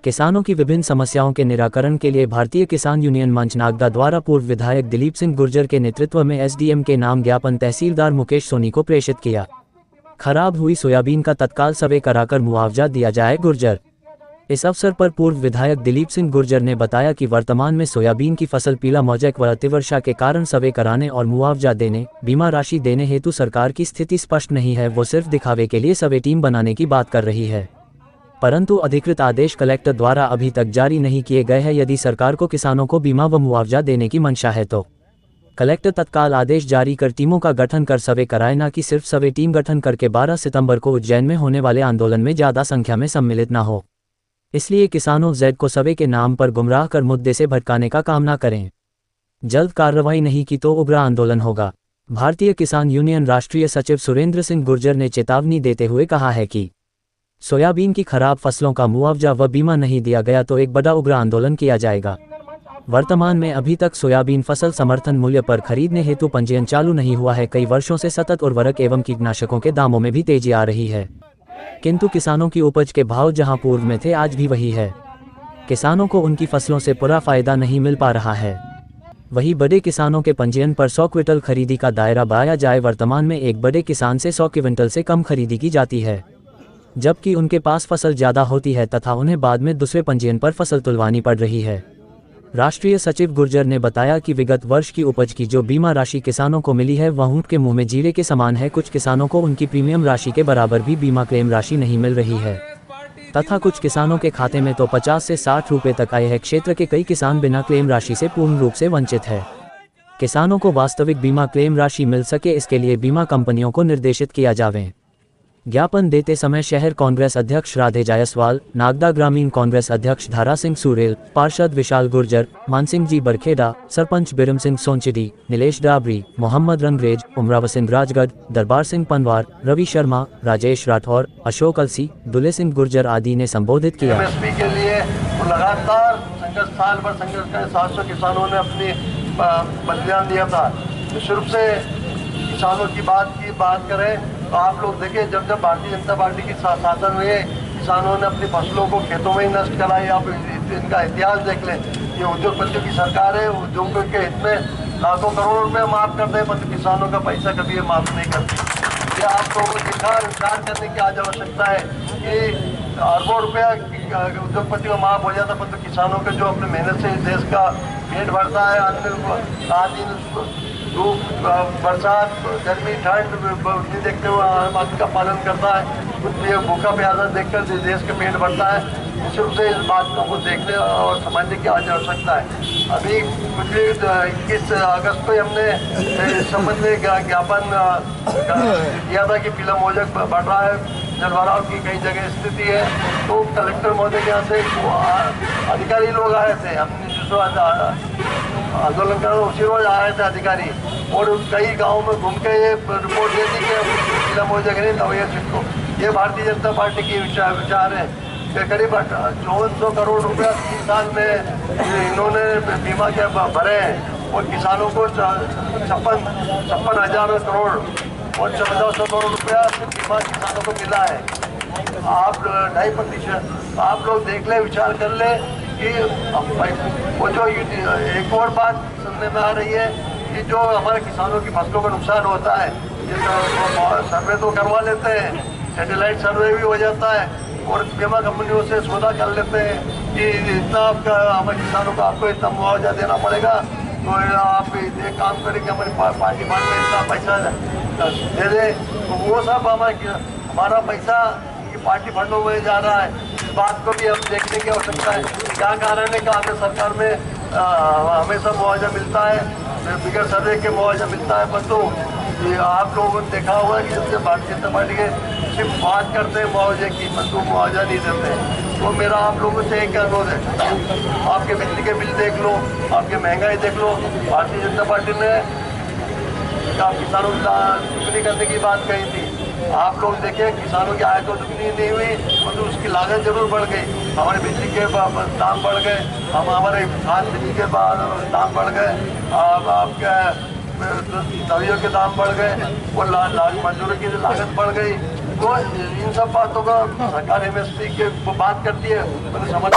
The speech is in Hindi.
किसानों की विभिन्न समस्याओं के निराकरण के लिए भारतीय किसान यूनियन मंच नागदा द्वारा पूर्व विधायक दिलीप सिंह गुर्जर के नेतृत्व में एसडीएम के नाम ज्ञापन तहसीलदार मुकेश सोनी को प्रेषित किया। खराब हुई सोयाबीन का तत्काल सर्वे कराकर मुआवजा दिया जाए गुर्जर। इस अवसर पर पूर्व विधायक दिलीप सिंह गुर्जर ने बताया कि वर्तमान में सोयाबीन की फसल पीला मोज़ेक व अतिवर्षा के कारण सर्वे कराने और मुआवजा देने, बीमा राशि देने हेतु सरकार की स्थिति स्पष्ट नहीं है। वो सिर्फ दिखावे के लिए सर्वे टीम बनाने की बात कर रही है, परंतु अधिकृत आदेश कलेक्टर द्वारा अभी तक जारी नहीं किए गए हैं। यदि सरकार को किसानों को बीमा व मुआवजा देने की मंशा है तो कलेक्टर तत्काल आदेश जारी कर टीमों का गठन कर सर्वे कराए, न कि सिर्फ सर्वे टीम गठन करके 12 सितंबर को उज्जैन में होने वाले आंदोलन में ज़्यादा संख्या में सम्मिलित न हो। इसलिए किसानों जेड को सर्वे के नाम पर गुमराह कर मुद्दे से भटकाने का काम न करें। जल्द कार्रवाई नहीं की तो उग्र आंदोलन होगा। भारतीय किसान यूनियन राष्ट्रीय सचिव सुरेंद्र सिंह गुर्जर ने चेतावनी देते हुए कहा है कि सोयाबीन की खराब फसलों का मुआवजा व बीमा नहीं दिया गया तो एक बड़ा उग्र आंदोलन किया जाएगा। वर्तमान में अभी तक सोयाबीन फसल समर्थन मूल्य पर खरीदने हेतु पंजीयन चालू नहीं हुआ है। कई वर्षों से सतत उर्वरक एवं कीटनाशकों के दामों में भी तेजी आ रही है, किंतु किसानों की उपज के भाव जहां पूर्व में थे आज भी वही है। किसानों को उनकी फसलों से पूरा फायदा नहीं मिल पा रहा है। वही बड़े किसानों के पंजीयन पर 100 क्विंटल खरीदी का दायरा बढ़ाया जाए। वर्तमान में एक बड़े किसान से 100 क्विंटल से कम खरीदी की जाती है, जबकि उनके पास फसल ज़्यादा होती है तथा उन्हें बाद में दूसरे पंजीयन पर फसल तुलवानी पड़ रही है। राष्ट्रीय सचिव गुर्जर ने बताया कि विगत वर्ष की उपज की जो बीमा राशि किसानों को मिली है वह ऊंट के मुंह में जीरे के समान है। कुछ किसानों को उनकी प्रीमियम राशि के बराबर भी बीमा क्लेम राशि नहीं मिल रही है तथा कुछ किसानों के खाते में तो 50 से 60 रुपये तक आए हैं। क्षेत्र के कई किसान बिना क्लेम राशि से पूर्ण रूप से वंचित है। किसानों को वास्तविक बीमा क्लेम राशि मिल सके, इसके लिए बीमा कंपनियों को निर्देशित किया जाए। ज्ञापन देते समय शहर कांग्रेस अध्यक्ष राधे जायसवाल, नागदा ग्रामीण कांग्रेस अध्यक्ष धारा सिंह सुरेल, पार्षद विशाल गुर्जर, मानसिंह जी बरखेड़ा, सरपंच बिरम सिंह सोंचिडी, नीलेश डाबरी, मोहम्मद रंगरेज, उमराव सिंह राजगढ़, दरबार सिंह पनवार, रवि शर्मा, राजेश राठौर, अशोक अलसी, दुले सिंह गुर्जर आदि ने संबोधित किया। एमएसपी के लिए लगातार संघर्ष, साल भर संघर्ष कर 700 किसानों ने अपनी बलिदान दिया था। शुरू से किसानों की बात करें तो आप लोग देखिए, जब भारतीय जनता पार्टी की शासन में किसानों ने अपनी फसलों को खेतों में ही नष्ट कराई। आप इनका इतिहास देख लें। ये उद्योगपतियों की सरकार है, उद्योगों के हित में लाखों करोड़ों रुपए माफ कर दे, परंतु किसानों का पैसा कभी ये माफ नहीं करती। ये आप लोगों को दिखा विचार करने की आज आवश्यकता है कि अरबों रुपया उद्योगपतियों को माफ हो जाता, परंतु किसानों के जो अपने मेहनत से देश का पेट भरता है, अन्य आदि धूप, बरसात, गर्मी, ठंड नहीं देखते हुए बात का पालन करता है, कुछ भूखा प्यासा देखकर देश का पेट भरता है। निश्चित से इस बात को देखने और समझने की आज आवश्यकता है। अभी कुछ 21 अगस्त को हमने इस संबंध में ज्ञापन दिया था कि पीला मोज़ेक बढ़ रहा है, जलभराव की कई जगह स्थिति है। तो कलेक्टर महोदय के यहाँ से अधिकारी लोग आए थे, हमने आंदोलन कर उसी रोज आए थे अधिकारी, और कई गाँव में घूम के ये रिपोर्ट दे दी कि पीला मोज़ेक नहीं लवैया छिटको। ये भारतीय जनता पार्टी की विचार है कि करीब 5400 करोड़ रुपया 3 साल में इन्होंने बीमा के भरे हैं और किसानों को 56,000 करोड़ और 1400 करोड़ रुपया बीमा किसानों को मिला है। आप 2.5%। आप लोग देख ले, विचार कर ले कि वो जो एक और बात सुनने में आ रही है कि जो हमारे किसानों की फसलों का नुकसान होता है, ये सर्वे तो करवा लेते हैं, सैटेलाइट सर्वे भी हो जाता है और बीमा कंपनियों से सौदा कर लेते हैं कि इतना आपका हमारे किसानों को आपको इतना मुआवजा देना पड़ेगा, तो आप ये काम करेंगे, हमारी पार्टी फंड में इतना पैसा दे दे। तो वो सब हमारा पैसा पार्टी फंडों में जा रहा है। इस बात को भी हम देखने की आवश्यकता है। क्या कारण है कि आगे सरकार में हमेशा मुआवजा मिलता है, बिगड़ सर्वे के मुआवजा मिलता है, परंतु आप लोगों ने देखा होगा कि जब से भारतीय जनता पार्टी के सिर्फ बात करते हैं मुआवजे की, परंतु मुआवजा नहीं देते। तो मेरा आप लोगों से एक अनुरोध है, आपके बिजली के बिल देख लो, आपकी महंगाई देख लो। भारतीय जनता पार्टी ने आप किसानों की दुगनी करने की बात कही थी, आप लोग देखें किसानों की आय तो दुगनी नहीं हुई, तो उसकी लागत जरूर बढ़ गई। हमारे बिजली के दाम बढ़ गए, हमारे खाद बिजली के दाम बढ़ गए, आपके दवाइयों के दाम बढ़ गए और मजदूरों की लागत बढ़ गई। तो इन सब बातों का सरकार एमएसपी के बात करती है, तो समझ